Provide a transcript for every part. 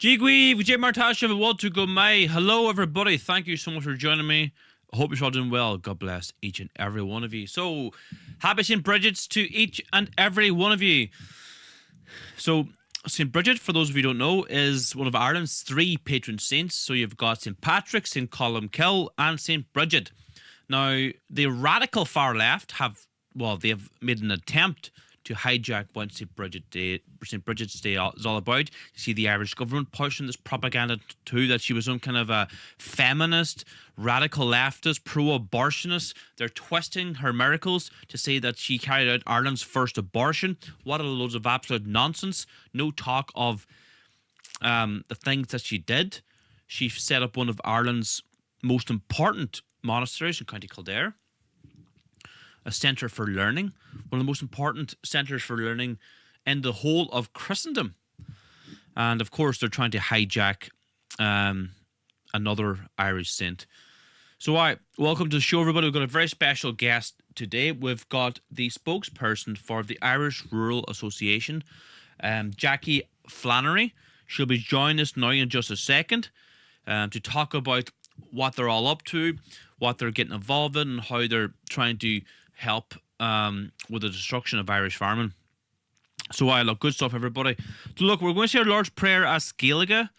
Jigwe, Vijay Martasha, what to go May. Hello, everybody. Thank you so much for joining me. I hope you're all doing well. God bless each and every one of you. So, happy St. Bridget's to each and every one of you. So, St. Bridget, for those of you who don't know, is one of Ireland's three patron saints. So, you've got St. Patrick, St. Columkill, and St. Bridget. Now, the radical far left they've made an attempt to hijack what St. Bridget's Day is all about. You see the Irish government pushing this propaganda too, that she was some kind of a feminist, radical leftist, pro-abortionist. They're twisting her miracles to say that she carried out Ireland's first abortion. What a loads of absolute nonsense. No talk of the things that she did. She set up one of Ireland's most important monasteries in County Kildare, a centre for learning, one of the most important centres for learning in the whole of Christendom. And of course, they're trying to hijack another Irish saint. So, welcome to the show, everybody. We've got a very special guest today. We've got the spokesperson for the Irish Rural Association, Jackie Flannery. She'll be joining us now in just a second to talk about what they're all up to, what they're getting involved in, and how they're trying to help with the destruction of Irish farming. So good stuff, everybody. So look, we're going to say our Lord's Prayer as Gaeilge,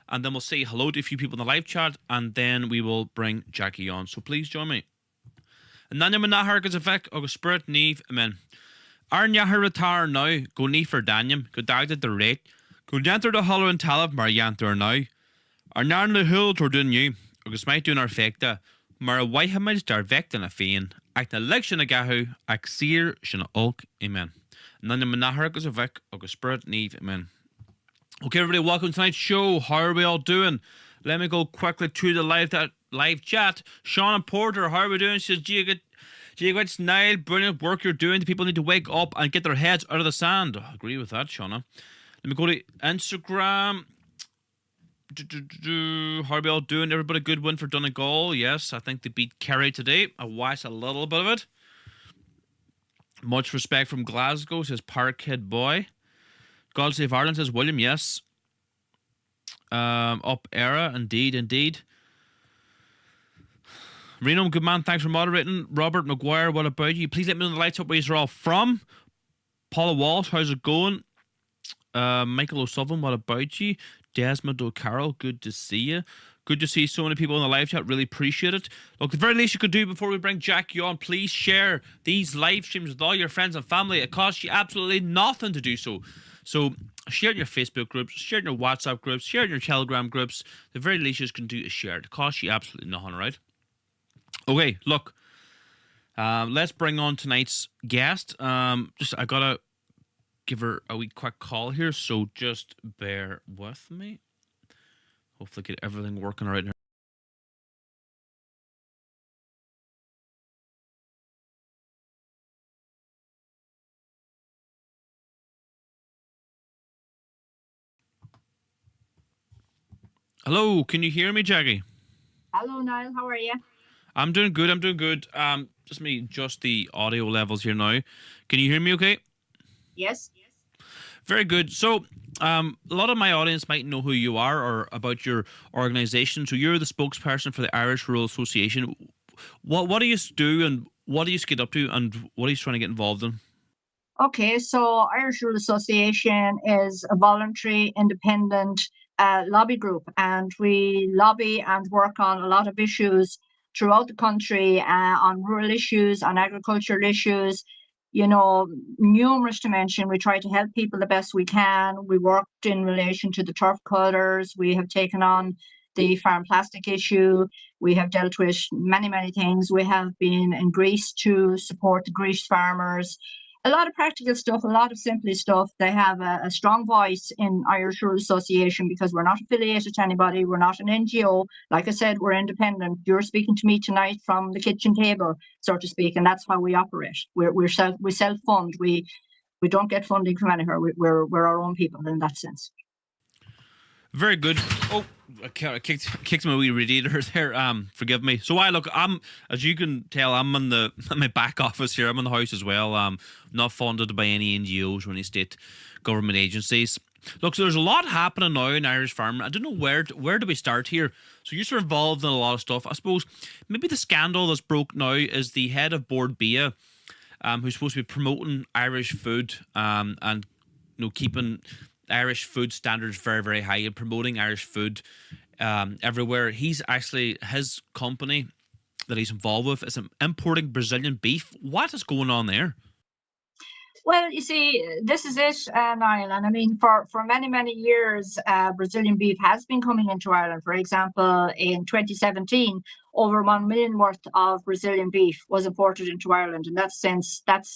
and then we'll say hello to a few people in the live chat, and then we will bring Jackie on. So please join me. And then I'm not agus effect agus spirit neve, amen. Ar nyahar retar now, go ni for Daniel, go dagda the rate, go jantar the hollow and talab mar yantar now. Ar narn the hull tor dun you, agus might do our fecta, mar a waihamid dar vect in a fein. Ag na leg sin a gahu, ag sir sin a olk, amen. None of manahar agus a vec, agus spirit neve, amen. Okay, everybody, welcome to tonight's show. How are we all doing? Let me go quickly to the live chat. Shauna Porter, how are we doing? She says, Giga, Niall, brilliant work you're doing. The people need to wake up and get their heads out of the sand. I agree with that, Shauna. Let me go to Instagram. How are we all doing? Everybody, good win for Donegal. Yes, I think they beat Kerry today. I watched a little bit of it. Much respect from Glasgow, says Parkhead Boy. God Save Ireland, says William. Yes. Up era, indeed. Reno, good man, thanks for moderating. Robert McGuire, what about you? Please let me know the lights up where you're all from. Paula Walsh, how's it going? Michael O'Sullivan, what about you? Desmond O'Carroll, good to see you. Good to see so many people in the live chat. Really appreciate it. Look, the very least you could do before we bring Jackie on, please share these live streams with all your friends and family. It costs you absolutely nothing to do so. So share in your Facebook groups, share in your WhatsApp groups, share in your Telegram groups. The very least you can do is share. It costs you absolutely nothing, right? Okay, look. Let's bring on tonight's guest. I gotta give her a wee quick call here, so just bear with me. Hopefully get everything working right now. Hello, can you hear me, Jackie? Hello, Niall. How are you? I'm doing good. Just the audio levels here now. Can you hear me okay? Yes. Very good. So, a lot of my audience might know who you are or about your organization. So, you're the spokesperson for the Irish Rural Association. What do you do, and what do you get up to, and what are you trying to get involved in? Okay, so Irish Rural Association is a voluntary, independent lobby group, and we lobby and work on a lot of issues throughout the country, on rural issues, on agricultural issues, numerous to mention. We try to help people the best we can. We worked in relation to the turf cutters. We have taken on the farm plastic issue. We have dealt with many things. We have been in Greece to support the Greece farmers. A lot of practical stuff, a lot of simple stuff. They have a strong voice in Irish Rural Association because we're not affiliated to anybody. We're not an NGO. Like I said, we're independent. You're speaking to me tonight from the kitchen table, so to speak, and that's how we operate. We self-fund. We don't get funding from anywhere. We're our own people in that sense. Very good. Oh, I kicked my wee radiator there. Forgive me. So I'm, as you can tell, I'm in my back office here. I'm in the house as well. Not funded by any NGOs or any state government agencies. Look, so there's a lot happening now in Irish farming. I don't know where do we start here. So you're involved in a lot of stuff. I suppose maybe the scandal that's broke now is the head of Board Bia, who's supposed to be promoting Irish food, and keeping Irish food standards very, very high and promoting Irish food everywhere. He's actually, his company that he's involved with is importing Brazilian beef. What is going on there? Well, you see, this is it, Niall. And I mean, for many, many years, Brazilian beef has been coming into Ireland. For example, in 2017, over 1 million worth of Brazilian beef was imported into Ireland. And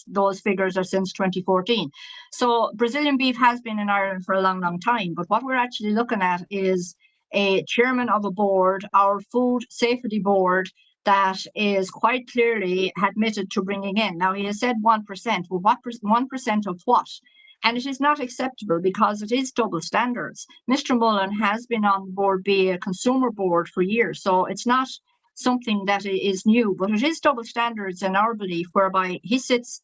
those figures are since 2014. So Brazilian beef has been in Ireland for a long, long time. But what we're actually looking at is a chairman of a board, our food safety board, that is quite clearly admitted to bringing in. Now, he has said 1%. Well, 1% of what? And it is not acceptable because it is double standards. Mr. Mullen has been on board, be a consumer board for years, so it's not something that is new, but it is double standards in our belief, whereby he sits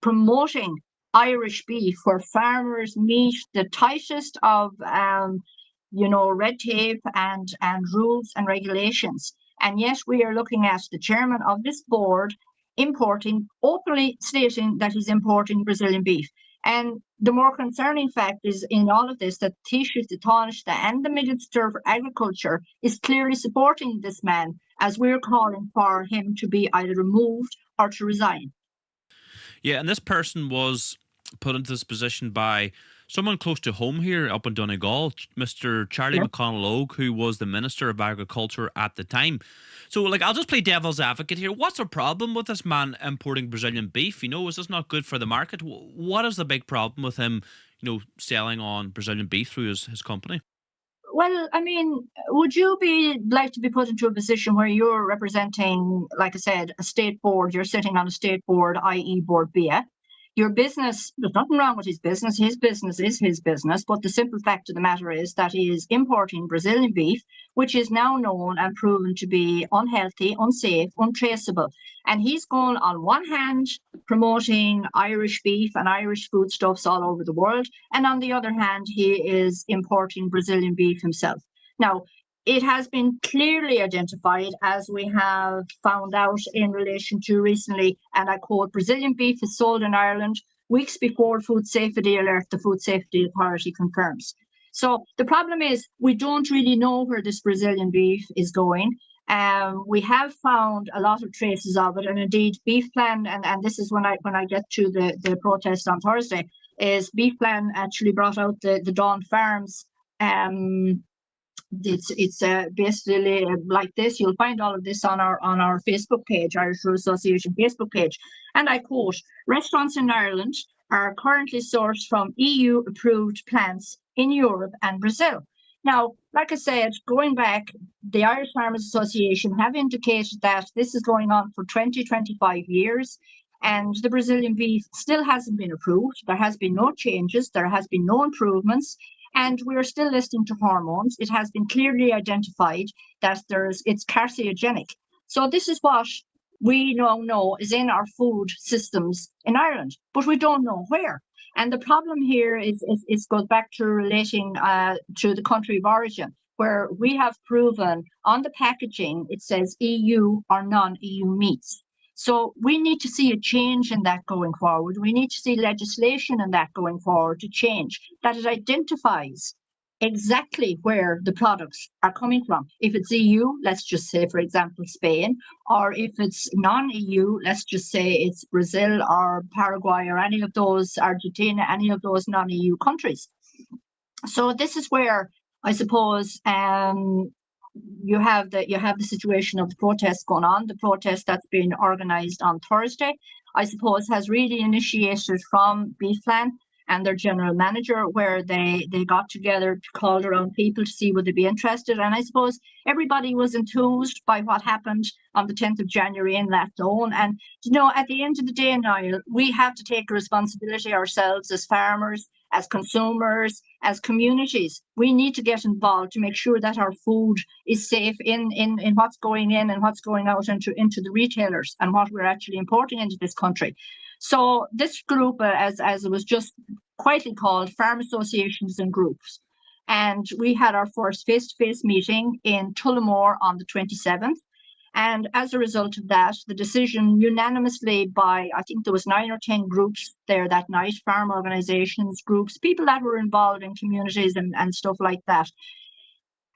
promoting Irish beef where farmers meet the tightest of red tape and rules and regulations. And yet we are looking at the chairman of this board openly stating that he's importing Brazilian beef. And the more concerning fact is in all of this that Taoiseach de Tánaiste and the Minister for Agriculture is clearly supporting this man, as we're calling for him to be either removed or to resign. Yeah, and this person was put into this position by someone close to home here up in Donegal, Mr. Charlie McConnell Ogue, who was the Minister of Agriculture at the time. So, I'll just play devil's advocate here. What's the problem with this man importing Brazilian beef? Is this not good for the market? What is the big problem with him, selling on Brazilian beef through his company? Well, I mean, would you like to be put into a position where you're representing, like I said, a state board, you're sitting on a state board, i.e. Board Bia? Your business, there's nothing wrong with his business. His business is his business. But the simple fact of the matter is that he is importing Brazilian beef, which is now known and proven to be unhealthy, unsafe, untraceable. And he's going, on one hand, promoting Irish beef and Irish foodstuffs all over the world. And on the other hand, he is importing Brazilian beef himself. Now, it has been clearly identified, as we have found out in relation to recently, and I quote, Brazilian beef is sold in Ireland weeks before food safety alert, the Food Safety Authority confirms. So the problem is we don't really know where this Brazilian beef is going. We have found a lot of traces of it, and indeed Beefplan, and this is when I get to the protest on Thursday, is Beefplan actually brought out the Dawn Farms it's basically like this. You'll find all of this on our Facebook page, Irish Rural Association Facebook page. And I quote, restaurants in Ireland are currently sourced from EU approved plants in Europe and Brazil. Now, like I said, going back, the Irish Farmers Association have indicated that this is going on for 25 years. And the Brazilian beef still hasn't been approved. There has been no changes. There has been no improvements. And we're still listening to hormones. It has been clearly identified that it's carcinogenic. So this is what we now know is in our food systems in Ireland, but we don't know where. And the problem here is goes back to relating to the country of origin, where we have proven on the packaging, it says EU or non-EU meats. So we need to see a change in that going forward. We need to see legislation in that going forward to change, that it identifies exactly where the products are coming from. If it's EU, let's just say, for example, Spain, or if it's non-EU, let's just say it's Brazil or Paraguay or any of those, Argentina, any of those non-EU countries. So this is where I suppose you have the situation of the protest going on. The protest that's been organised on Thursday, I suppose, has really initiated from Beefplan and their general manager, where they got together, called around people to see would they be interested. And I suppose everybody was enthused by what happened on the 10th of January in that zone. And, at the end of the day, Niall, we have to take responsibility ourselves as farmers, as consumers, as communities. We need to get involved to make sure that our food is safe in what's going in and what's going out into the retailers and what we're actually importing into this country. So this group, as it was just quietly called farm associations and groups. And we had our first face-to-face meeting in Tullamore on the 27th. And as a result of that, the decision unanimously by, I think there was 9 or 10 groups there that night, farm organizations, groups, people that were involved in communities and stuff like that.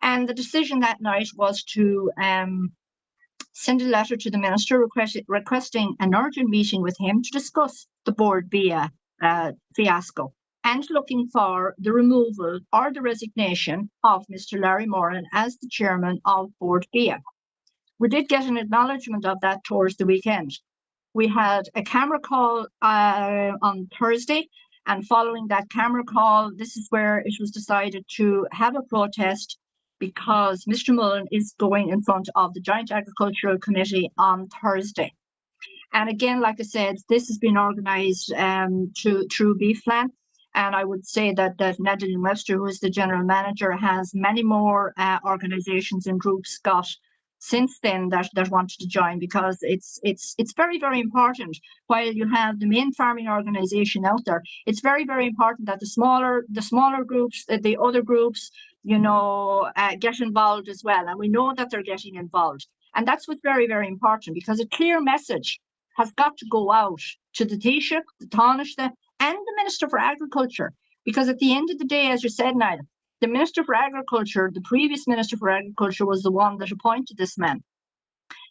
And the decision that night was to send a letter to the minister requesting an urgent meeting with him to discuss the Board Bia fiasco and looking for the removal or the resignation of Mr. Larry Moran as the chairman of Board Bia. We did get an acknowledgement of that towards the weekend. We had a camera call on Thursday, and following that camera call, this is where it was decided to have a protest because Mr. Mullen is going in front of the Joint Agricultural Committee on Thursday. And again, like I said, this has been organised through BFLAN. And I would say that Nadine Webster, who is the general manager, has many more organisations and groups got since then that wanted to join, because it's very, very important. While you have the main farming organisation out there, it's very, very important that the smaller groups, the other groups, get involved as well. And we know that they're getting involved. And that's what's very, very important, because a clear message has got to go out to the Taoiseach, the Taoiseach, and the Minister for Agriculture. Because at the end of the day, as you said, Niall, the Minister for Agriculture, the previous Minister for Agriculture, was the one that appointed this man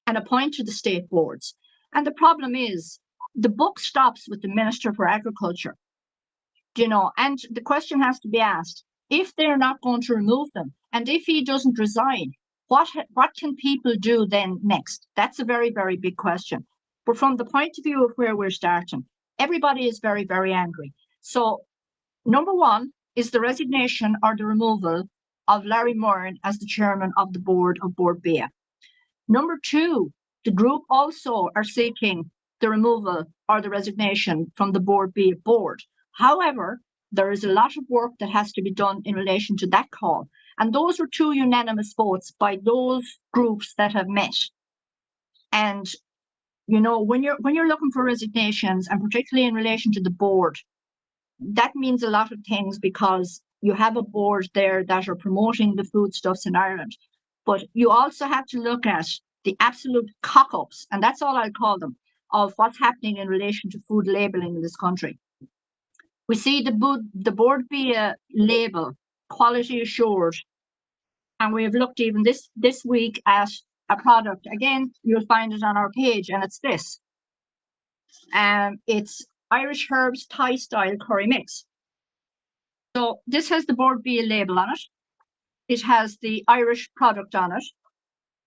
and appointed the state boards. And the problem is, the buck stops with the Minister for Agriculture. And the question has to be asked, if they're not going to remove them, and if he doesn't resign, what can people do then next? That's a very, very big question. But from the point of view of where we're starting, everybody is very, very angry. So, number one is the resignation or the removal of Larry Moran as the chairman of the board of Board Bia. Number two, the group also are seeking the removal or the resignation from the Board Bia board. However, there is a lot of work that has to be done in relation to that call. And those were 2 unanimous votes by those groups that have met. And when you're looking for resignations, and particularly in relation to the board, that means a lot of things, because you have a board there that are promoting the foodstuffs in Ireland. But you also have to look at the absolute cock-ups, and that's all I'll call them, of what's happening in relation to food labelling in this country. We see the Board Bia label, quality assured, and we have looked even this week at a product. Again, you'll find it on our page, and it's this. It's Irish herbs Thai style curry mix. So this has the Board Bia label on it. It has the Irish product on it.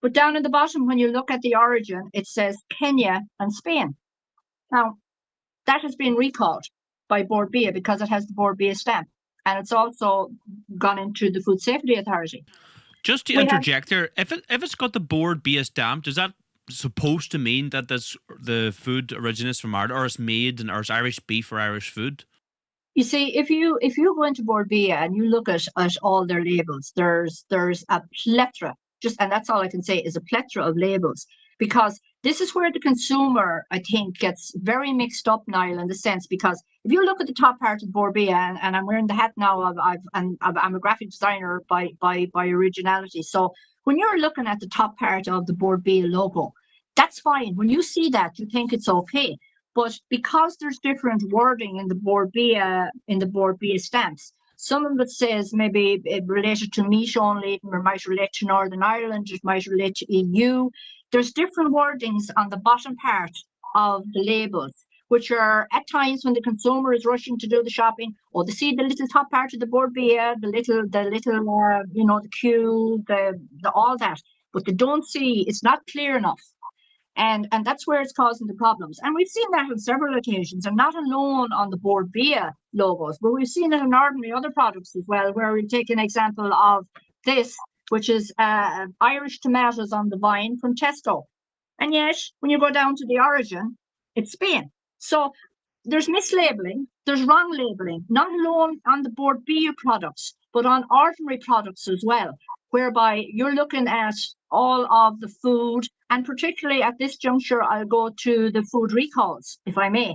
But down at the bottom, when you look at the origin, it says Kenya and Spain. Now, that has been recalled by Board Bia because it has the Board Bia stamp. And it's also gone into the Food Safety Authority. Just to interject there, if it's got the Board Bia stamp, does that supposed to mean that the food originates from Ireland, or is made or is Irish beef or Irish food? You see, if you go into Board Bia and you look at all their labels, there's a plethora, and that's all I can say, is a plethora of labels, because this is where the consumer, I think, gets very mixed up, Niall, in the sense, because if you look at the top part of Board Bia, and I'm wearing the hat now I'm a graphic designer by originality. So when you're looking at the top part of the Board Bia logo, that's fine. When you see that, you think it's okay. But because there's different wording in the Board Bia stamps, some of it says maybe related to meat only, it might relate to Northern Ireland, it might relate to EU. There's different wordings on the bottom part of the labels, which are at times when the consumer is rushing to do the shopping, or they see the little top part of the Board Bia, the little the queue, the all that, but they don't see, it's not clear enough. And that's where it's causing the problems. And we've seen that on several occasions, and not alone on the Board Bia logos, but we've seen it in ordinary other products as well, where we take an example of this, which is Irish tomatoes on the vine from Tesco. And yet, when you go down to the origin, it's Spain. So there's mislabeling, there's wrong labeling, not alone on the Board Bia products, but on ordinary products as well, whereby you're looking at all of the food, and particularly at this juncture, I'll go to the food recalls, if I may.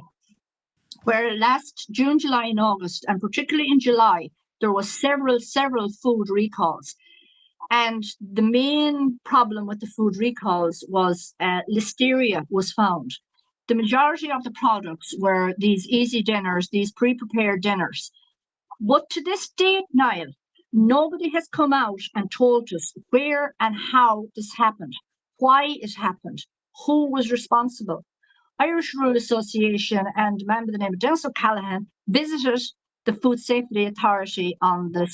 where last June, July, and August, and particularly in July, there was several food recalls. And the main problem with the food recalls was listeria was found. The majority of the products were these easy dinners, these pre-prepared dinners. But to this date, Niall, nobody has come out and told us where and how this happened, why it happened, who was responsible. Irish Rural Association and a man by the name of Dennis O'Callaghan visited the Food Safety Authority on the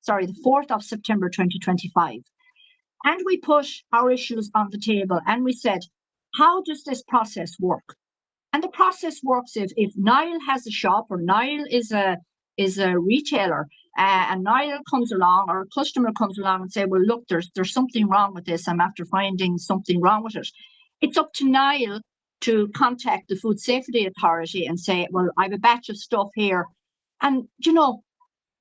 4th of September 2025. And we put our issues on the table and we said, how does this process work? And the process works if Niall has a shop or Niall is a retailer and Niall comes along or a customer comes along and say, well, look, there's something wrong with this. I'm after finding something wrong with it. It's up to Niall to contact the Food Safety Authority and say, well, I have a batch of stuff here. And,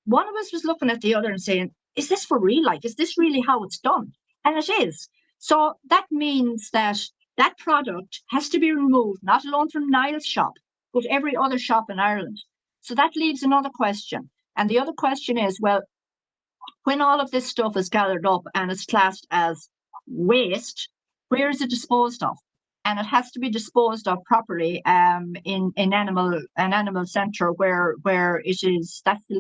one of us was looking at the other and saying, is this for real? Like, is this really how it's done? And it is. So that means that that product has to be removed, not alone from Niall's shop, but every other shop in Ireland. So that leaves another question. And the other question is, well, when all of this stuff is gathered up and it's classed as waste, where is it disposed of? And it has to be disposed of properly in an animal centre where it is, that's the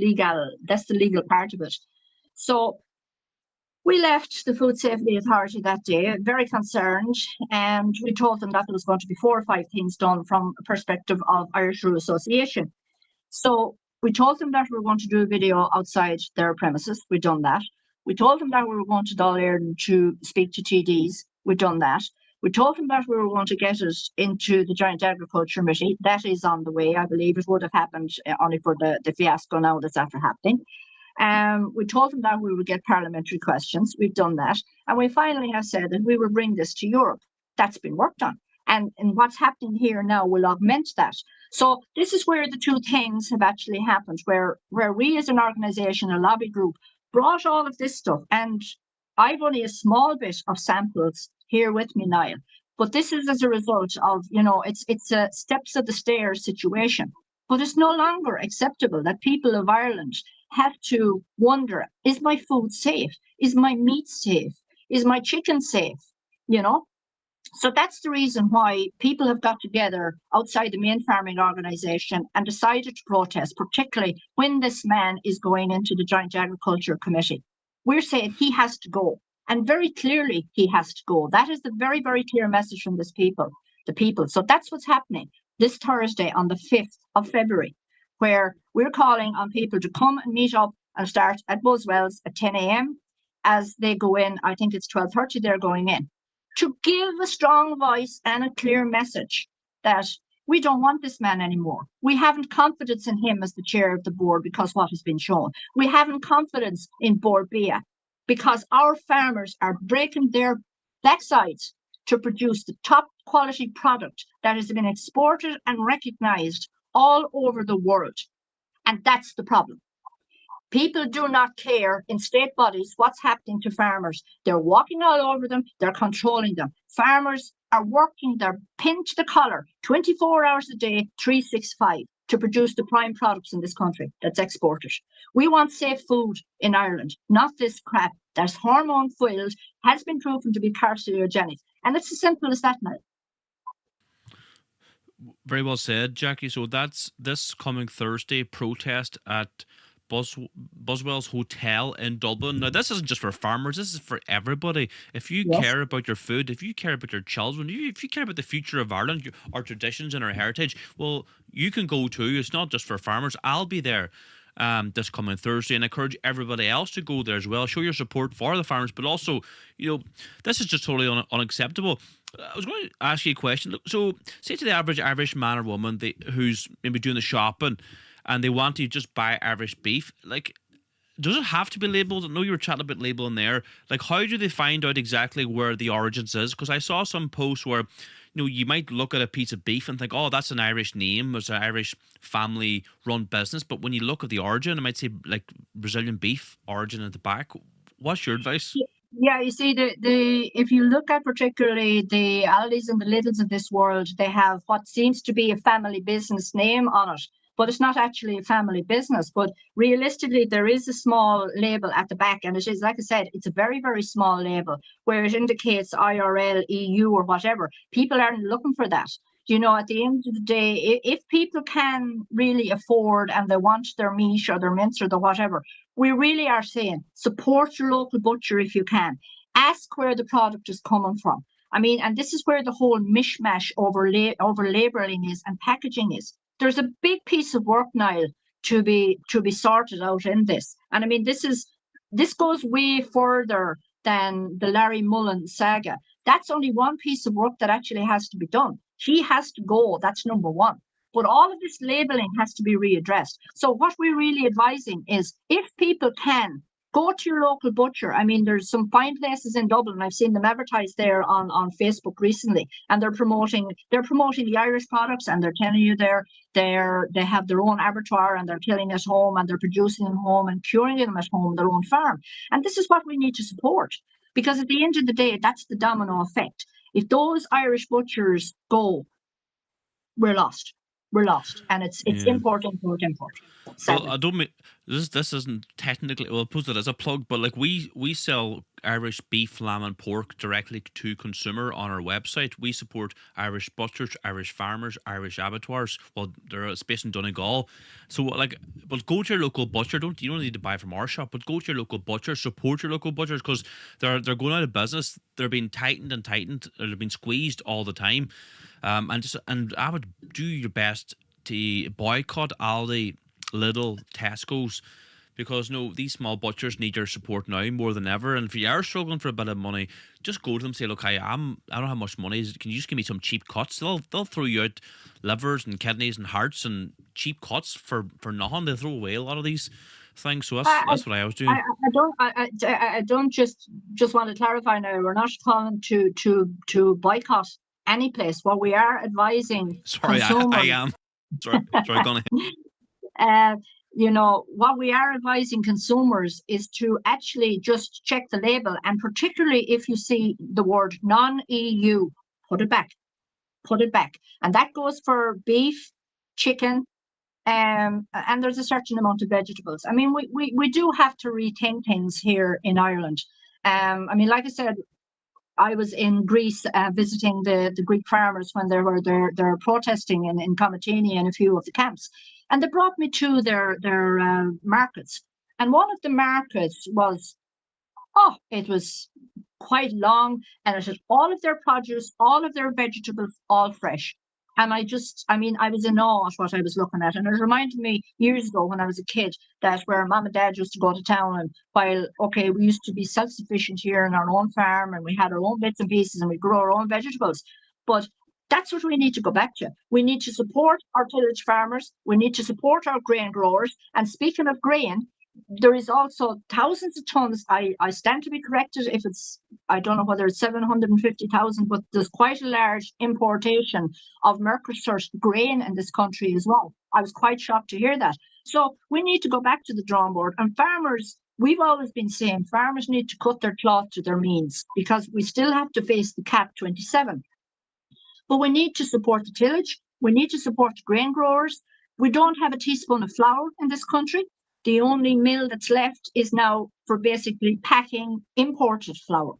legal part of it. So we left the Food Safety Authority that day very concerned, and we told them that there was going to be 4 or 5 things done from a perspective of Irish Rural Association. So we told them that we were going to do a video outside their premises. We've done that. We told them that we were going to Dáil Éireann to speak to TDs. We've done that. We told them that we were going to get it into the Joint Agriculture Committee. That is on the way. I believe it would have happened only for the fiasco now that's after happening. We told them that we would get parliamentary questions. We've done that. And we finally have said that we will bring this to Europe. That's been worked on. And what's happening here now will augment that. So this is where the two things have actually happened, where we as an organisation, a lobby group, brought all of this stuff. And I've only a small bit of samples here with me, Niall. But this is as a result of, it's a steps of the stairs situation. But it's no longer acceptable that people of Ireland have to wonder, is my food safe? Is my meat safe? Is my chicken safe? So that's the reason why people have got together outside the main farming organisation and decided to protest, particularly when this man is going into the Joint Agriculture Committee. We're saying he has to go. And very clearly, he has to go. That is the very, very clear message from the people. So that's what's happening this Thursday on the 5th of February, where we're calling on people to come and meet up and start at Buzzwells at 10 a.m. as they go in. I think it's 12:30 they're going in, to give a strong voice and a clear message that we don't want this man anymore. We haven't confidence in him as the chair of the board because what has been shown. We haven't confidence in Board Bia because our farmers are breaking their backsides to produce the top quality product that has been exported and recognised all over the world. And that's the problem. People do not care in state bodies what's happening to farmers. They're walking all over them. They're controlling them. Farmers are working, they're pinned to the collar 24 hours a day, 365 to produce the prime products in this country that's exported. We want safe food in Ireland, not this crap that's hormone filled, has been proven to be carcinogenic. And it's as simple as that now. Very well said, Jackie. So that's this coming Thursday protest at Buzzwells Hotel in Dublin. Now, this isn't just for farmers. This is for everybody. If you care about your food, if you care about your children, if you care about the future of Ireland, our traditions and our heritage, well, you can go too. It's not just for farmers. I'll be there this coming Thursday, and I encourage everybody else to go there as well. Show your support for the farmers, but also, this is just totally unacceptable. I was going to ask you a question. So, say to the average Irish man or woman who's maybe doing the shopping, and they want to just buy Irish beef, like, does it have to be labelled? I know you were chatting about labelling there. Like, how do they find out exactly where the origins is? Because I saw some posts where, you might look at a piece of beef and think, oh, that's an Irish name. It's an Irish family-run business. But when you look at the origin, it might say, like, Brazilian beef origin at the back. What's your advice? Yeah, you see, the if you look at particularly the Aldis and the Lidls of this world, they have what seems to be a family business name on it, but it's not actually a family business. But realistically, there is a small label at the back, and it is, like I said, it's a very, very small label where it indicates IRL, EU, or whatever. People aren't looking for that. You know, at the end of the day, if people can really afford and they want their meat or their mince or the whatever, we really are saying support your local butcher if you can. Ask where the product is coming from. I mean, and this is where the whole mishmash over labeling is and packaging is. There's a big piece of work, Niall, to be sorted out in this. And I mean, this goes way further than the Larry Mullen saga. That's only one piece of work that actually has to be done. He has to go. That's number one. But all of this labeling has to be readdressed. So what we're really advising is if people can go to your local butcher. I mean, there's some fine places in Dublin. I've seen them advertised there on Facebook recently, and they're promoting the Irish products, and they're telling you they have their own abattoir and they're killing at home and they're producing them home and curing them at home, their own farm. And this is what we need to support. Because at the end of the day, that's the domino effect. If those Irish butchers go, we're lost. We're lost, and it's Yeah. import, import, import. Well, Sadly, I don't mean this isn't technically, well, I'll put it as a plug, but like we sell Irish beef, lamb, and pork directly to consumer on our website. We support Irish butchers, Irish farmers, Irish abattoirs. Well, they're based in Donegal. So like, but go to your local butcher. You don't need to buy from our shop, but go to your local butcher. Support your local butchers because they're going out of business. They're being tightened and tightened. They're being squeezed all the time. And I would do your best to boycott Aldi, Lidl, Tesco's, because no, these small butchers need your support now more than ever. And if you are struggling for a bit of money, just go to them and say, look, I don't have much money. Can you just give me some cheap cuts? They'll throw you out livers and kidneys and hearts and cheap cuts for nothing. They throw away a lot of these things. So I, that's what I was I, doing. I don't just want to clarify now. We're not calling to boycott any place. What we are advising Sorry, I consumers, am. Sorry, gone ahead. uh, what we are advising consumers is to actually just check the label, and particularly if you see the word non-EU, put it back, put it back, and that goes for beef, chicken. And there's a certain amount of vegetables. I mean, we do have to rethink things here in Ireland. I mean, like I said, I was in Greece visiting the Greek farmers when they're protesting in Comatini and a few of the camps, and they brought me to their markets. And one of the markets was, oh, it was quite long, and it had all of their produce, all of their vegetables, all fresh. And I mean, I was in awe at what I was looking at. And it reminded me years ago when I was a kid that where mom and dad used to go to town, and while, okay, we used to be self sufficient here in our own farm and we had our own bits and pieces and we grow our own vegetables. But that's what we need to go back to. We need to support our tillage farmers. We need to support our grain growers. And speaking of grain, there is also thousands of tons. I stand to be corrected if it's, I don't know whether it's 750,000, but there's quite a large importation of Mercosur grain in this country as well. I was quite shocked to hear that. So we need to go back to the drawing board. And farmers, we've always been saying farmers need to cut their cloth to their means because we still have to face the CAP 27. But we need to support the tillage. We need to support the grain growers. We don't have a teaspoon of flour in this country. The only mill that's left is now for basically packing imported flour.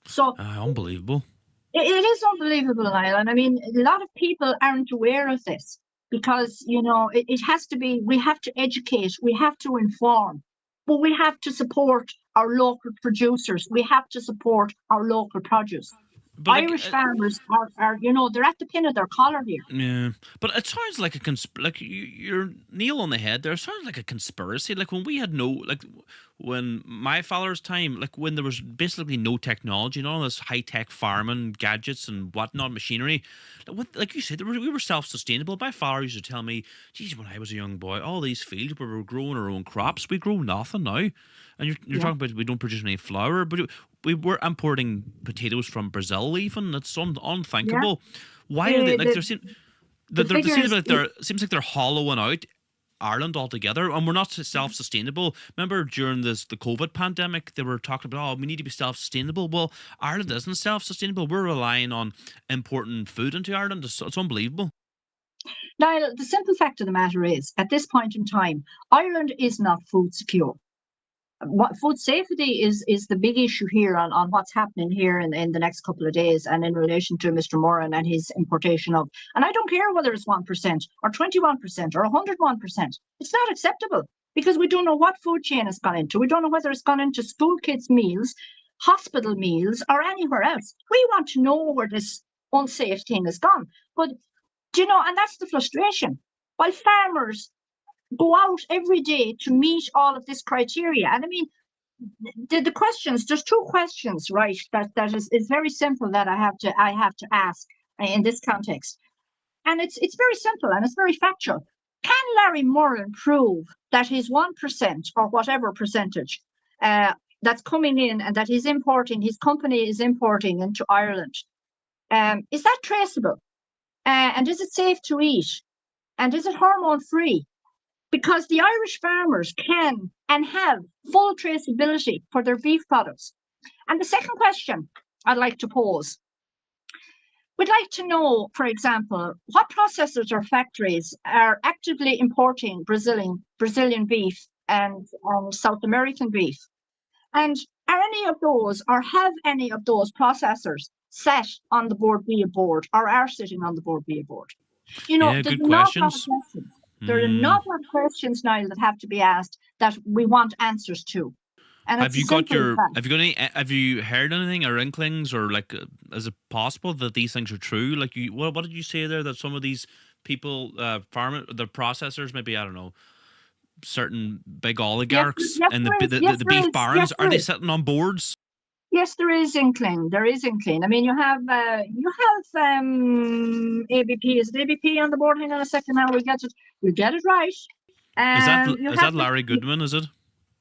So Unbelievable. it is unbelievable, Niall. And I mean, a lot of people aren't aware of this because, it has to be, we have to educate, we have to inform, but we have to support our local producers. We have to support our local produce. But like, Irish farmers are, they're at the pin of their collar here. yeah, but it sounds like you're nail on the head there. It sounds like a conspiracy. Like when we had when my father's time, like when there was basically no technology, none of this high tech farming gadgets and whatnot machinery. Like you said, we were self sustainable. My father used to tell me, "Geez, when I was a young boy, all these fields where we were growing our own crops, we grow nothing now." And you're talking about we don't produce any flour, but we were importing potatoes from Brazil. Even it's unthinkable. Why are they like The, there seem the there seems figures, like they're hollowing out Ireland altogether, and we're not self-sustainable. Remember during the COVID pandemic, they were talking about, oh, we need to be self-sustainable. Well, Ireland isn't self-sustainable. We're relying on importing food into Ireland. It's unbelievable. Niall, the simple fact of the matter is, at this point in time, Ireland is not food secure. What food safety is the big issue here on what's happening here in the next couple of days, and in relation to Mr. Moran and his importation of, and I don't care whether it's 1% or 21% or 101%. It's not acceptable, because we don't know what food chain it's gone into. We don't know whether it's gone into school kids' meals, hospital meals, or anywhere else. We want to know where this unsafe thing has gone. But and that's the frustration. While farmers go out every day to meet all of this criteria. And I mean, the questions, there's two questions, right, that is very simple that I have to ask in this context. And it's very simple and it's very factual. Can Larry Moran prove that his 1% or whatever percentage that's coming in and that he's importing, his company is importing into Ireland, is that traceable? And is it safe to eat? And is it hormone free? Because the Irish farmers can and have full traceability for their beef products. And the second question I'd like to pose, we'd like to know, for example, what processors or factories are actively importing Brazilian beef and South American beef? And are any of those, or have any of those processors sat on the Board B board, or are sitting on the Board B board? Yeah, good questions. There are not lot of questions now that have to be asked that we want answers to. And have you heard anything or inklings, or like, is it possible that these things are true? Like, what did you say there, that some of these people, the processors, maybe, I don't know, certain big oligarchs and the beef barons, are they sitting on boards? Yes, there is inkling. There is inkling. I mean, you have ABP. Is it ABP on the board? Hang on a second. Now we get it right. Is that Larry Goodman? Is it?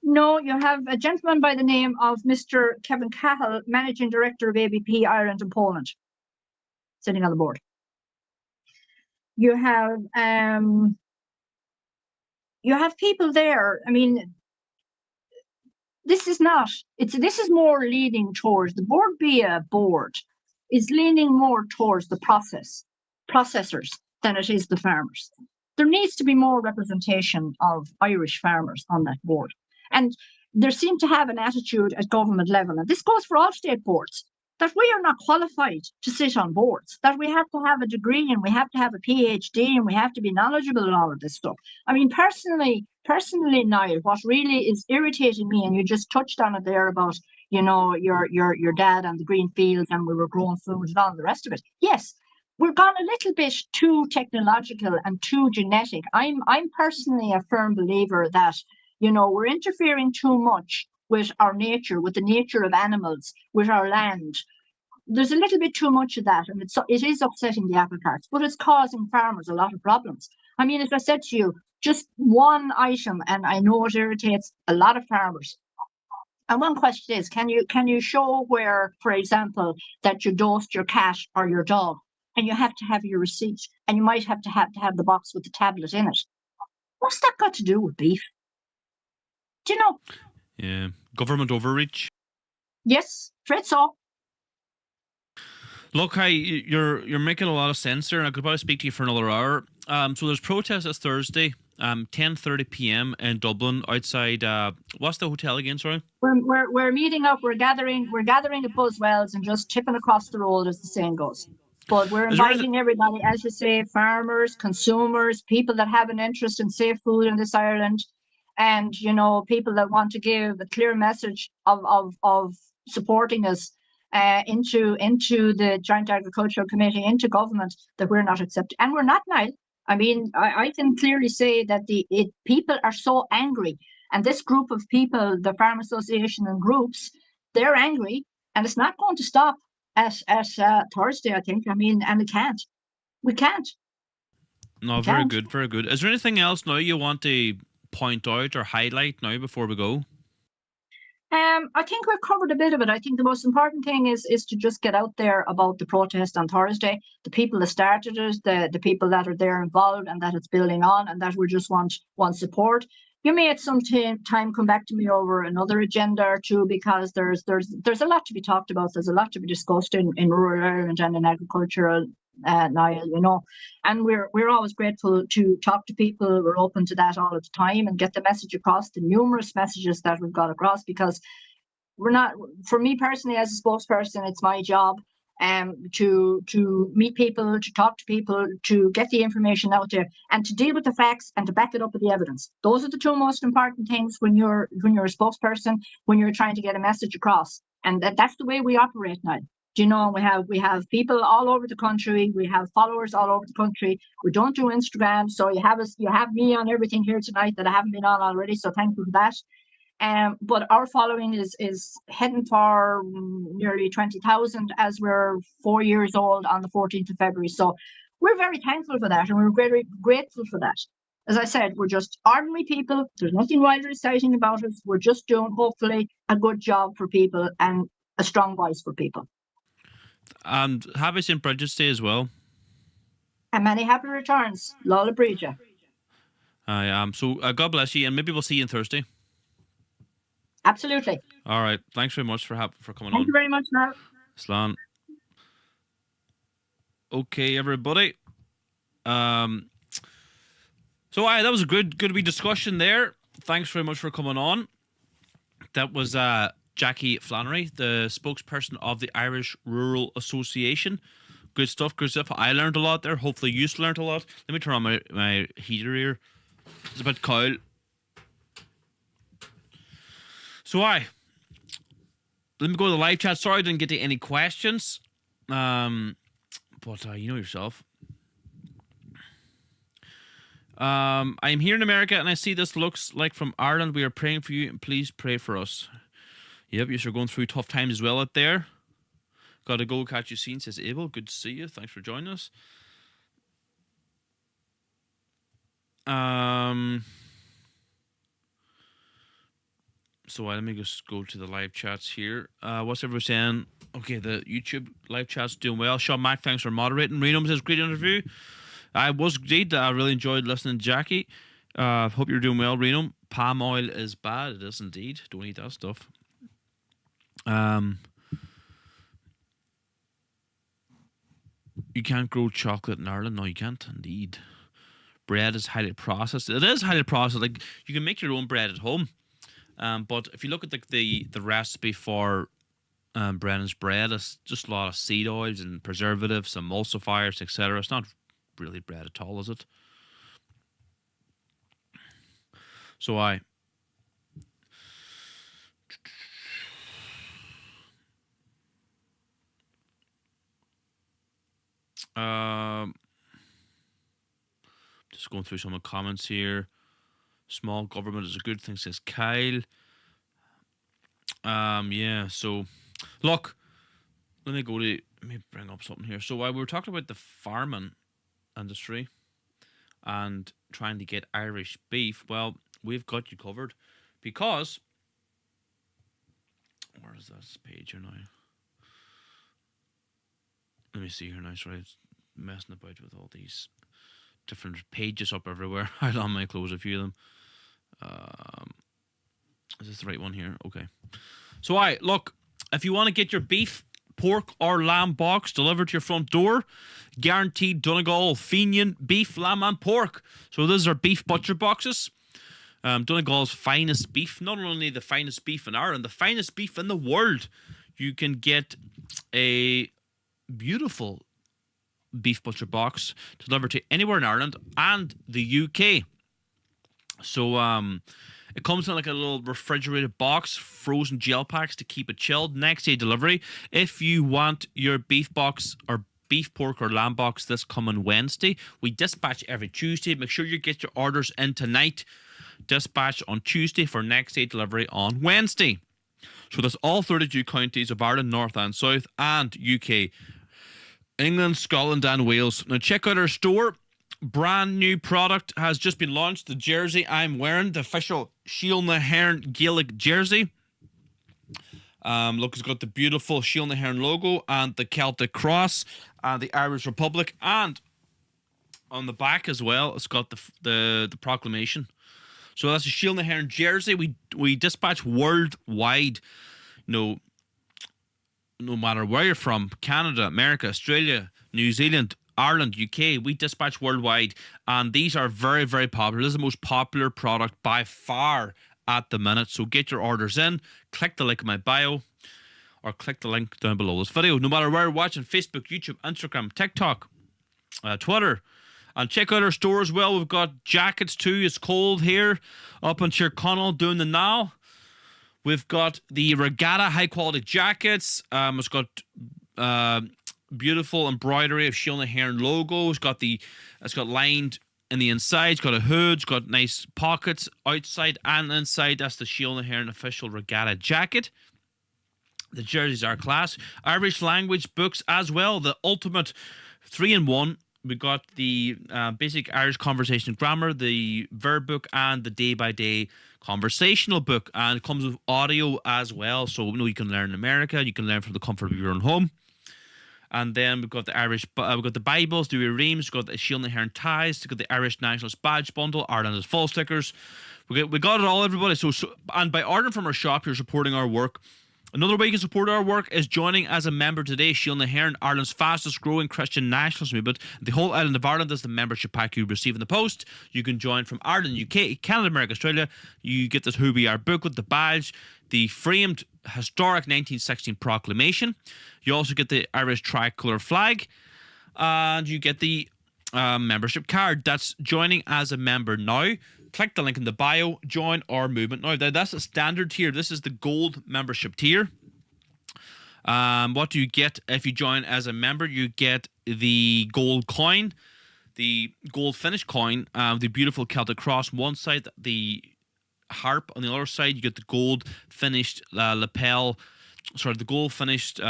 No, you have a gentleman by the name of Mr. Kevin Cahill, managing director of ABP Ireland and Poland, sitting on the board. You have people there. I mean, this is more leaning towards the Board B board is leaning more towards the processors than it is the farmers. There needs to be more representation of Irish farmers on that board. And there seem to have an attitude at government level, and this goes for all state boards, that we are not qualified to sit on boards, that we have to have a degree and we have to have a PhD and we have to be knowledgeable in all of this stuff. I mean, personally, Niall, what really is irritating me, and you just touched on it there about, your dad and the green fields and we were growing food and all the rest of it. Yes, we're gone a little bit too technological and too genetic. I'm personally a firm believer that, we're interfering too much with our nature, with the nature of animals, with our land. There's a little bit too much of that, and it is upsetting the apple carts, but it's causing farmers a lot of problems. I mean, as I said to you, just one item, and I know it irritates a lot of farmers. And one question is, can you show where, for example, that you dosed your cat or your dog, and you have to have your receipt, and you might have to have the box with the tablet in it? What's that got to do with beef? Do you know? Yeah, government overreach. Yes, afraid so. Look, you're making a lot of sense there, and I could probably speak to you for another hour. So there's protests this Thursday, 10:30 p.m. in Dublin outside. What's the hotel again? Sorry. We're meeting up. We're gathering at Buzzwells and just tipping across the road, as the saying goes. But we're inviting everybody, as you say, farmers, consumers, people that have an interest in safe food in this Ireland. And, people that want to give a clear message of supporting us into the Joint Agricultural Committee, into government, that we're not accepting. And we're not, Niall. I mean, I can clearly say that people are so angry. And this group of people, the Farm Association and groups, they're angry. And it's not going to stop at Thursday, I think. I mean, and it can't. We can't. No, very good, very good. Is there anything else now you want to point out or highlight now before we go? I think we've covered a bit of it. I think the most important thing is to just get out there about the protest on Thursday. The people that started it, the people that are there involved, and that it's building on, and that we just want support. You may at some time come back to me over another agenda or two, because there's a lot to be talked about. There's a lot to be discussed in rural Ireland and in agricultural, Niall, and we're always grateful to talk to people. We're open to that all the time and get the message across, the numerous messages that we've got across, because we're not, for me personally as a spokesperson, it's my job to meet people, to talk to people, to get the information out there, and to deal with the facts and to back it up with the evidence. Those are the two most important things when you're a spokesperson, when you're trying to get a message across. And that's the way we operate now. We have people all over the country. We have followers all over the country. We don't do Instagram, so you have me on everything here tonight that I haven't been on already. So thank you for that. But our following is heading for nearly 20,000 as we're 4 years old on the 14th of February. So we're very thankful for that, and we're very grateful for that. As I said, we're just ordinary people. There's nothing wild or exciting about us. We're just doing, hopefully, a good job for people and a strong voice for people. And happy St. Bridget's Day as well. And many happy returns. Lola Bridget. I am. So God bless you, and maybe we'll see you on Thursday. Absolutely. All right. Thanks very much for coming on. Thank you very much, Niall. Slán. Okay, everybody. So that was a good wee discussion there. Thanks very much for coming on. That was Jackie Flannery, the spokesperson of the Irish Rural Association. Good stuff, good stuff. I learned a lot there. Hopefully you learned a lot. Let me turn on my heater here. It's a bit cold. So let me go to the live chat. Sorry I didn't get to any questions. But you know yourself. I'm here in America and I see this looks like from Ireland. We are praying for you and please pray for us. Yep, you're going through tough times as well out there. Gotta go, catch you soon, says Abel. Good to see you. Thanks for joining us. So let me just go to the live chats here. What's everyone saying? Okay, the YouTube live chat's doing well. Sean Mack, thanks for moderating. Reno says, great interview. I was great. I really enjoyed listening to Jackie. Hope you're doing well, Reno. Palm oil is bad. It is indeed. Don't eat that stuff. You can't grow chocolate in Ireland. No, you can't indeed. Bread is highly processed. It is highly processed. Like, you can make your own bread at home. But if you look at the recipe for Brennan's bread, it's just a lot of seed oils and preservatives, emulsifiers, etc. It's not really bread at all, is it? So just going through some of the comments here. Small government is a good thing, says Kyle. Yeah, so look, let me bring up something here. So we were talking about the farming industry and trying to get Irish beef. Well, we've got you covered, because where is this page here now? Let me see here now. Sorry, it's messing about with all these different pages up everywhere. I don't mind close a few of them. Is this the right one here? Okay. So look, if you want to get your beef, pork or lamb box delivered to your front door, guaranteed Donegal, Fenian, beef, lamb and pork. So those are beef butcher boxes. Donegal's finest beef, not only the finest beef in Ireland, the finest beef in the world. You can get a beautiful beef butcher box delivered to anywhere in Ireland and the UK. So it comes in like a little refrigerated box, frozen gel packs to keep it chilled. Next day delivery. If you want your beef box or beef, pork or lamb box this coming Wednesday, we dispatch every Tuesday. Make sure you get your orders in tonight. Dispatch on Tuesday for next day delivery on Wednesday. So that's all 32 counties of Ireland, North and South, and UK, England, Scotland and Wales. Now check out our store. Brand new product has just been launched. The jersey I'm wearing, the official Shield na Hern Gaelic jersey. Look, it's got the beautiful Shield and the Heron logo and the Celtic cross and the Irish Republic, and on the back as well, it's got the proclamation. So that's a Shield and the Heron jersey. We dispatch worldwide. No matter where you're from, Canada, America, Australia, New Zealand, Ireland, UK, we dispatch worldwide, and these are very, very popular. This is the most popular product by far at the minute. So get your orders in, click the link in my bio, or click the link down below this video. No matter where you're watching, Facebook, YouTube, Instagram, TikTok, Twitter, and check out our store as well. We've got jackets too. It's cold here up in Tyrconnell doing the now. We've got the Regatta high quality jackets. It's got beautiful embroidery of Shield and the Heron logo. It's got lined in the inside. It's got a hood. It's got nice pockets outside and inside. That's the Shield and the Heron official Regatta jacket. The jerseys are class. Irish language books as well. The ultimate 3-in-1. We got the basic Irish conversation grammar, the verb book, and the day-by-day conversational book. And it comes with audio as well. So you can learn in America. You can learn from the comfort of your own home. And then we've got the we've got the Bibles, the reams, we've got the Shield and the Heron ties, we've got the Irish Nationalist Badge Bundle, Ireland is full stickers. We got it all, everybody. So and by ordering from our shop, you're supporting our work. Another way you can support our work is joining as a member today. Shield and the Heron, Ireland's fastest growing Christian nationalist movement. The whole island of Ireland is the membership pack you receive in the post. You can join from Ireland, UK, Canada, America, Australia. You get this Who We Are book with the badge, the framed historic 1916 proclamation. You also get the Irish tricolour flag, and you get the membership card. That's joining as a member now. Click the link in the bio, join our movement now. That's a standard tier. This is the gold membership tier. What do you get if you join as a member? You get the gold coin, the gold finish coin, the beautiful Celtic cross on one side, the harp on the other side. You get the gold finished the gold finished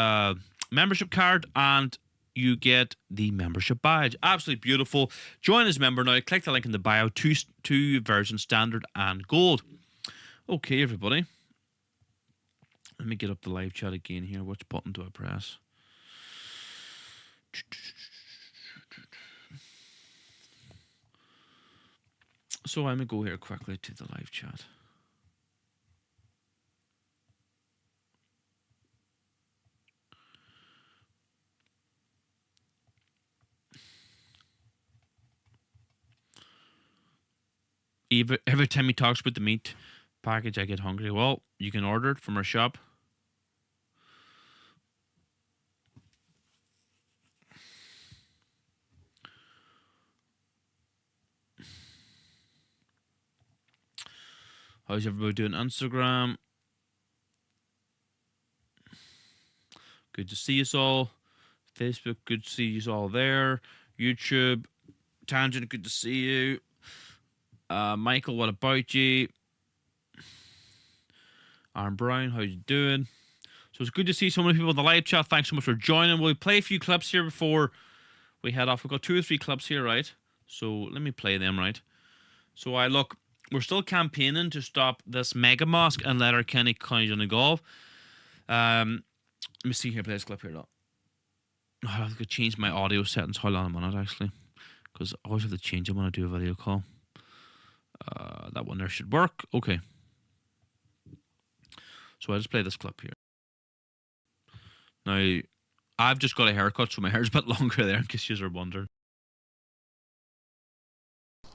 membership card, and you get the membership badge. Absolutely beautiful. Join as a member now. Click the link in the bio. Two versions, standard and gold. Okay, everybody. Let me get up the live chat again here. Which button do I press? So I'm going to go here quickly to the live chat. Every time he talks about the meat package, I get hungry. Well, you can order it from our shop. How's everybody doing on Instagram? Good to see you all. Facebook, good to see you all there. YouTube, Tangent, good to see you. Michael, what about you? Aaron Brown, how you doing? So it's good to see so many people in the live chat. Thanks so much for joining. We'll play a few clips here before we head off. We've got 2 or 3 clips here, right? So let me play them, right? So look, we're still campaigning to stop this mega mosque in Letterkenny, County Donegal. Let me see here, play this clip here, though. I have to change my audio settings. Hold on a minute, actually, because I always have to change them when I do a video call. That one there should work. Okay. So I'll just play this clip here. Now, I've just got a haircut, so my hair's a bit longer there, in case you are wondering.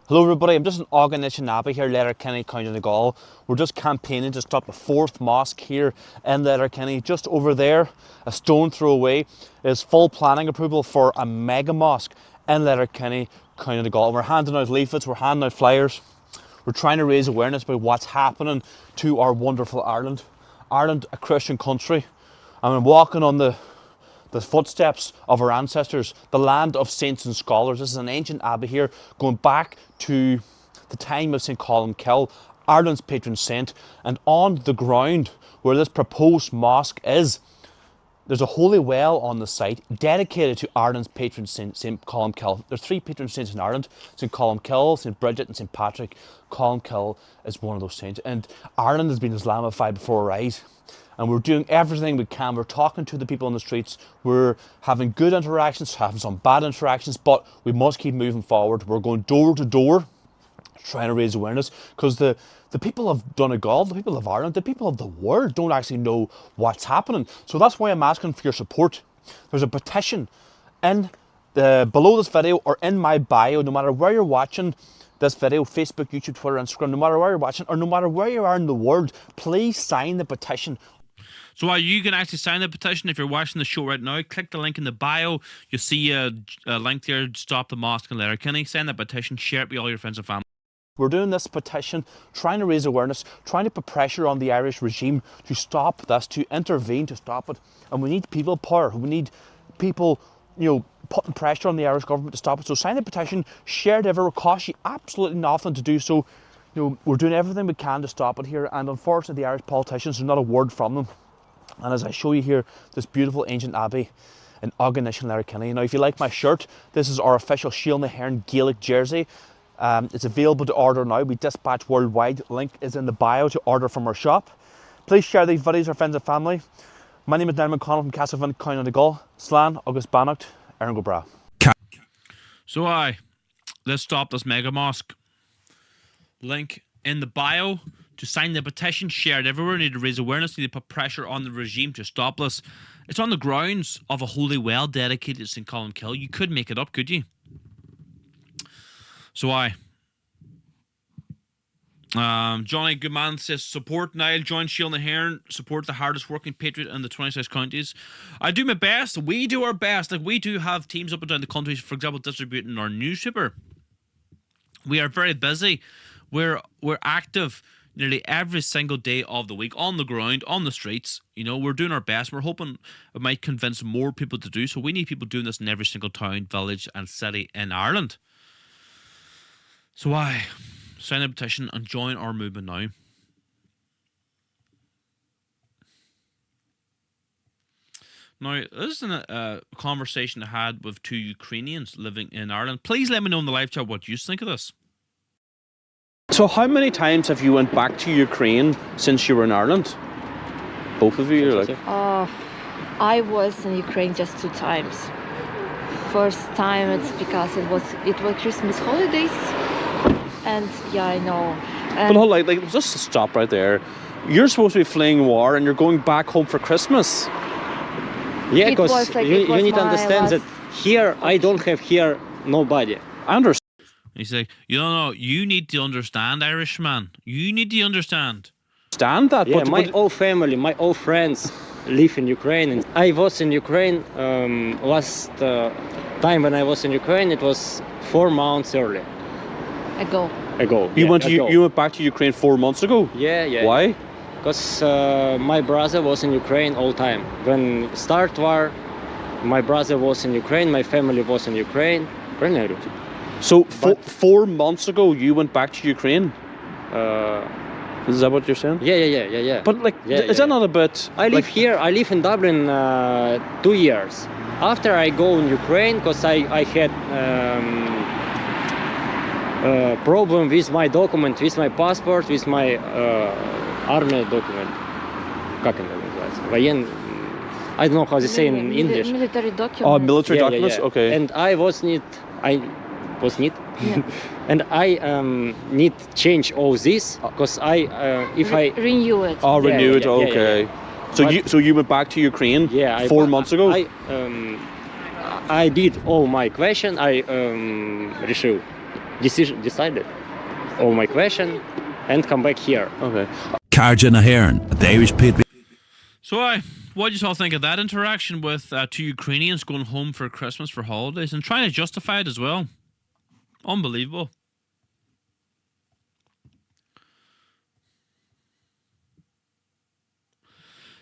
Hello everybody, I'm just in Aughinish Abbey here, Letterkenny, County Donegal. We're just campaigning to stop the 4th mosque here in Letterkenny. Just over there, a stone throw away, is full planning approval for a mega mosque in Letterkenny, County Donegal. We're handing out leaflets, we're handing out flyers. We're trying to raise awareness about what's happening to our wonderful Ireland. Ireland, a Christian country. And I'm walking on the footsteps of our ancestors, the land of saints and scholars. This is an ancient abbey here, going back to the time of St. Columkill, Ireland's patron saint. And on the ground where this proposed mosque is, there's a holy well on the site dedicated to Ireland's patron saint, St. Columkill. There's 3 patron saints in Ireland: St. Columkill, St. Bridget, and St. Patrick. Columkill is one of those saints. And Ireland has been Islamified before our eyes. And we're doing everything we can. We're talking to the people on the streets. We're having good interactions, having some bad interactions, but we must keep moving forward. We're going door to door, trying to raise awareness, because the people of Donegal, the people of Ireland, the people of the world don't actually know what's happening. So that's why I'm asking for your support. There's a petition in below this video or in my bio, no matter where you're watching this video, Facebook, YouTube, Twitter, Instagram, no matter where you're watching or no matter where you are in the world, please sign the petition. So you can actually sign the petition if you're watching the show right now. Click the link in the bio. You'll see a link there, Stop the Mosque in Letterkenny. Sign the petition, share it with all your friends and family. We're doing this petition, trying to raise awareness, trying to put pressure on the Irish regime to stop this, to intervene, to stop it. And we need people power. We need people, putting pressure on the Irish government to stop it. So sign the petition, share it everywhere. It costs you absolutely nothing to do so. We're doing everything we can to stop it here. And unfortunately, the Irish politicians, there's not a word from them. And as I show you here, this beautiful ancient abbey in Aughinish, Letterkenny. Now, if you like my shirt, this is our official Shield na Hern Gaelic jersey. It's available to order now. We dispatch worldwide. Link is in the bio to order from our shop. Please share these videos with your friends and family. My name is Niall McConnell from Castlefin, County Donegal. Slán agus Bannacht, Aaron go bra. So let's stop this mega mosque. Link in the bio to sign the petition, share it everywhere. We need to raise awareness, we need to put pressure on the regime to stop this. It's on the grounds of a holy well dedicated to St. Columkill. You could make it up, could you? So Johnny Goodman says, support Niall, join Shield na Hern, support the hardest working patriot in the 26 counties. I do my best. We do our best. Like, we do have teams up and down the country, for example, distributing our newspaper. We are very busy. We're active nearly every single day of the week, on the ground, on the streets. We're doing our best. We're hoping it might convince more people to do so. We need people doing this in every single town, village and city in Ireland. So sign a petition and join our movement now. Now, this is a conversation I had with 2 Ukrainians living in Ireland. Please let me know in the live chat what you think of this. So how many times have you went back to Ukraine since you were in Ireland? Both of you? I was in Ukraine just 2 times. First time it's because it was Christmas holidays. And yeah, I know. But hold on, like, just to stop right there. You're supposed to be fleeing war and you're going back home for Christmas. Yeah, because you need to understand that here, I don't have here nobody. I understand. He's like, you need to understand, Irishman. You need to understand. Understand that? Yeah, my whole family, my whole friends live in Ukraine. And I was in Ukraine last time when I was in Ukraine, it was 4 months early. Ago. You went back to Ukraine 4 months ago? Yeah. Why? Because my brother was in Ukraine all time. When start war, my brother was in Ukraine, my family was in Ukraine. So 4 months ago you went back to Ukraine? Is that what you're saying? Yeah. But is that not a bit... I live here, I live in Dublin 2 years. After I go in Ukraine, because I had problem with my document, with my passport, with my army document. Как это называется? I don't know how to say in English. Military documents. Oh, military documents? Yeah. Okay. And I and I need change all this because if I renew it. Oh, renew it. Yeah, okay. Yeah. So you went back to Ukraine? Yeah. 4 months ago? I did all my question. I decided all my question and come back here. Okay. Carja na Hern, the Irish patriot. So what do you all think of that interaction with 2 Ukrainians going home for Christmas for holidays and trying to justify it as well? Unbelievable.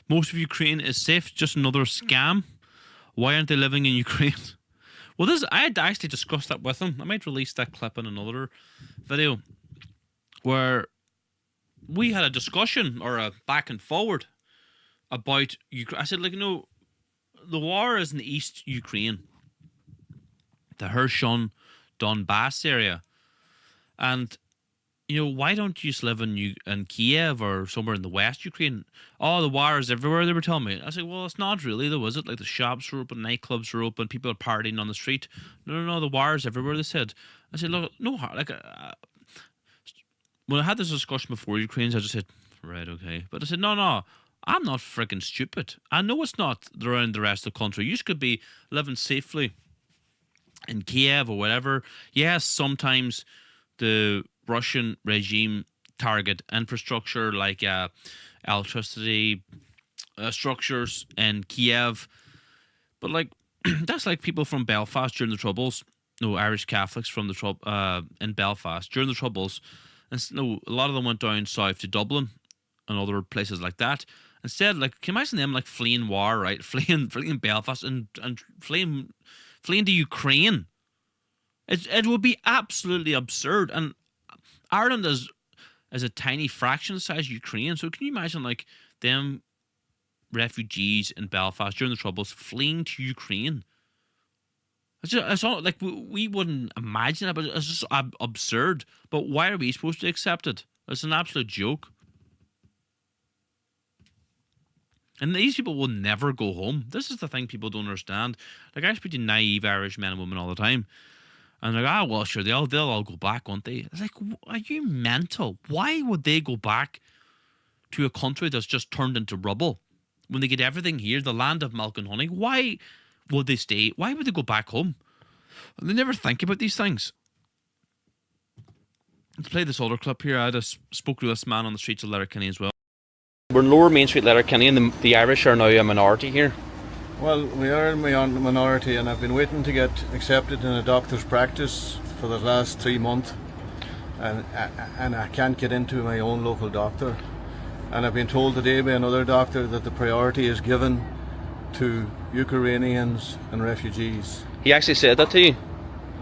Most of Ukraine is safe, just another scam. Why aren't they living in Ukraine? Well, I had actually discussed that with him. I might release that clip in another video where we had a discussion or a back and forward about Ukraine. I said, the war is in the East Ukraine, the Kherson, Donbass area, and why don't you just live in Kiev or somewhere in the West Ukraine? Oh, the war is everywhere, they were telling me. I said, well, it's not really, though, is it? Like, the shops were open, nightclubs were open, people are partying on the street. No, the war is everywhere, they said. I said, look, no, like, when I had this discussion before Ukraine, I just said, right, okay. But I said, no, I'm not freaking stupid. I know it's not around the rest of the country. You could be living safely in Kiev or whatever. Yes, sometimes the Russian regime target infrastructure like electricity structures in Kiev, but like that's like people from Belfast during the Troubles. No, Irish Catholics from the in Belfast during the Troubles, and a lot of them went down south to Dublin and other places like that. Instead, like, can you imagine them like fleeing war, right? Fleeing Belfast and fleeing to Ukraine. It would be absolutely absurd. And Ireland is a tiny fraction of the size of Ukraine. So can you imagine like them refugees in Belfast during the Troubles fleeing to Ukraine? It's all like we wouldn't imagine it, but it's just absurd. But why are we supposed to accept it? It's an absolute joke. And these people will never go home. This is the thing people don't understand. Like, I speak to naive Irish men and women all the time. And they're like, well, sure, they'll all go back, won't they? It's like, are you mental? Why would they go back to a country that's just turned into rubble when they get everything here, the land of milk and honey? Why would they stay? Why would they go back home? And they never think about these things. Let's play this other clip here. I just spoke to this man on the streets of Letterkenny as well. We're in Lower Main Street, Letterkenny, and the Irish are now a minority here. Well, we are a minority, and I've been waiting to get accepted in a doctor's practice for the last 3 months, and I can't get into my own local doctor. And I've been told today by another doctor that the priority is given to Ukrainians and refugees. He actually said that to you?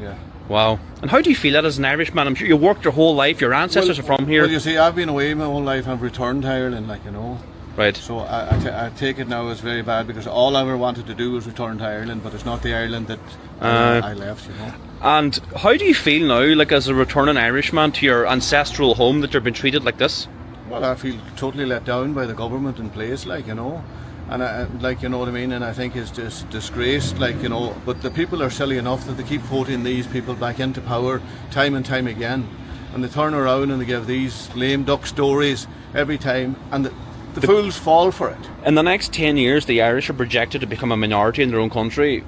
Yeah. Wow. And how do you feel that as an Irishman? I'm sure you worked your whole life, your ancestors are from here. Well, you see, I've been away my whole life and I've returned to Ireland, like, you know. Right. So I take it now as very bad because all I ever wanted to do was return to Ireland, but it's not the Ireland that I left, you know. And how do you feel now, like, as a returning Irishman to your ancestral home, that you're being treated like this? Well, I feel totally let down by the government in place, like, you know. And I, like, you know what I mean, and I think it's just disgraced, like, you know, but the people are silly enough that they keep voting these people back into power time and time again, and they turn around and they give these lame duck stories every time, and the fools fall for it. In the next 10 years, the Irish are projected to become a minority in their own country.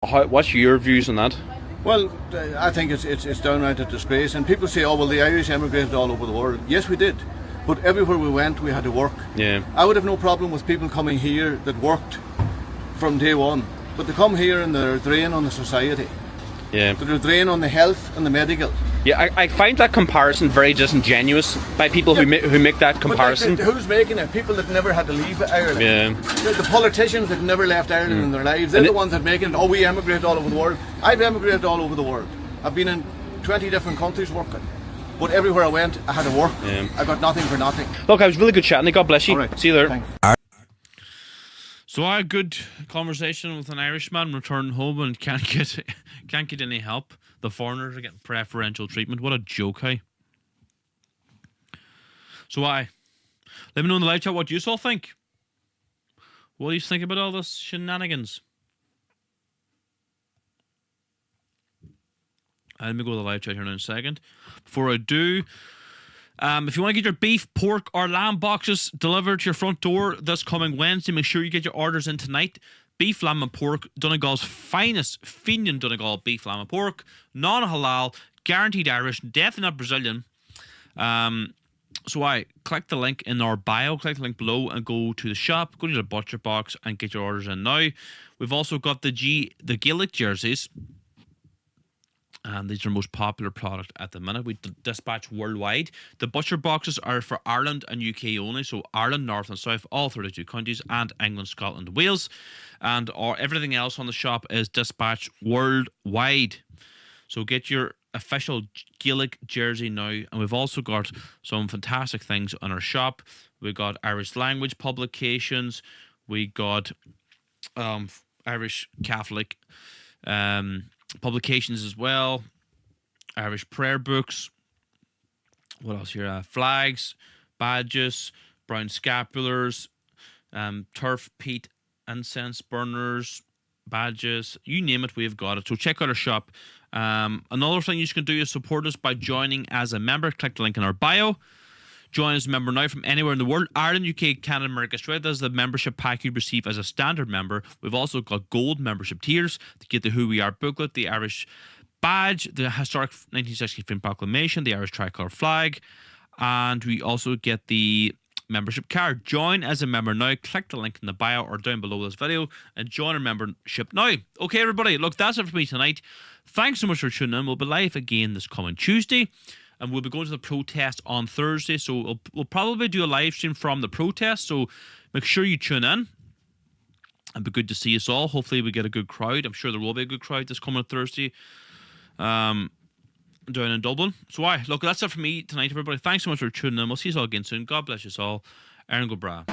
What's your views on that? Well, I think it's downright a disgrace, and people say, oh, well, the Irish emigrated all over the world. Yes, we did. But everywhere we went, we had to work. Yeah. I would have no problem with people coming here that worked from day one. But they come here and they're a drain on the society. Yeah. They're a drain on the health and the medical. Yeah, I find that comparison very disingenuous by people who make that comparison. But like, who's making it? People that never had to leave Ireland. Yeah. The politicians that never left Ireland in their lives. They're the ones that make it. Oh, we emigrated all over the world. I've emigrated all over the world. I've been in 20 different countries working. But everywhere I went, I had to work. Yeah. I got nothing for nothing. Look, I was really good chatting. God bless you. Right. See you there. Thanks. So I had a good conversation with an Irishman returning home and can't get any help. The foreigners are getting preferential treatment. What a joke, hey? So let me know in the live chat what you all think. What do you think about all this shenanigans? Let me go to the live chat here in a second. Before I do, if you want to get your beef, pork, or lamb boxes delivered to your front door this coming Wednesday, make sure you get your orders in tonight. Beef, lamb, and pork, Donegal's finest Fenian Donegal beef, lamb, and pork, non-halal, guaranteed Irish, definitely not Brazilian. So click the link in our bio, click the link below, and go to the shop, go to the butcher box, and get your orders in now. We've also got the Gaelic jerseys. And these are the most popular product at the minute. We dispatch worldwide. The butcher boxes are for Ireland and UK only. So Ireland, North and South, all 32 countries, and England, Scotland, Wales. And everything else on the shop is dispatched worldwide. So get your official Gaelic jersey now. And we've also got some fantastic things on our shop. We've got Irish language publications. We got Irish Catholic publications as well. Irish prayer books. What else here? Flags, badges, brown scapulars, turf, peat, incense burners, badges, you name it, we've got it. So check out our shop. Another thing you can do is support us by joining as a member. Click the link in our bio. Join as a member now from anywhere in the world. Ireland, UK, Canada, America, Australia. That's the membership pack you'd receive as a standard member. We've also got gold membership tiers to get the Who We Are booklet, the Irish badge, the historic 1963 proclamation, the Irish tricolour flag, and we also get the membership card. Join as a member now. Click the link in the bio or down below this video and join our membership now. Okay, everybody, look, that's it for me tonight. Thanks so much for tuning in. We'll be live again this coming Tuesday, and we'll be going to the protest on Thursday, so we'll probably do a live stream from the protest, so make sure you tune in. It'd be good to see us all. Hopefully we get a good crowd. I'm sure there will be a good crowd this coming Thursday down in Dublin. So look, that's it for me tonight, everybody. Thanks so much for tuning in. We'll see you all again soon. God bless you all. Aaron go bra.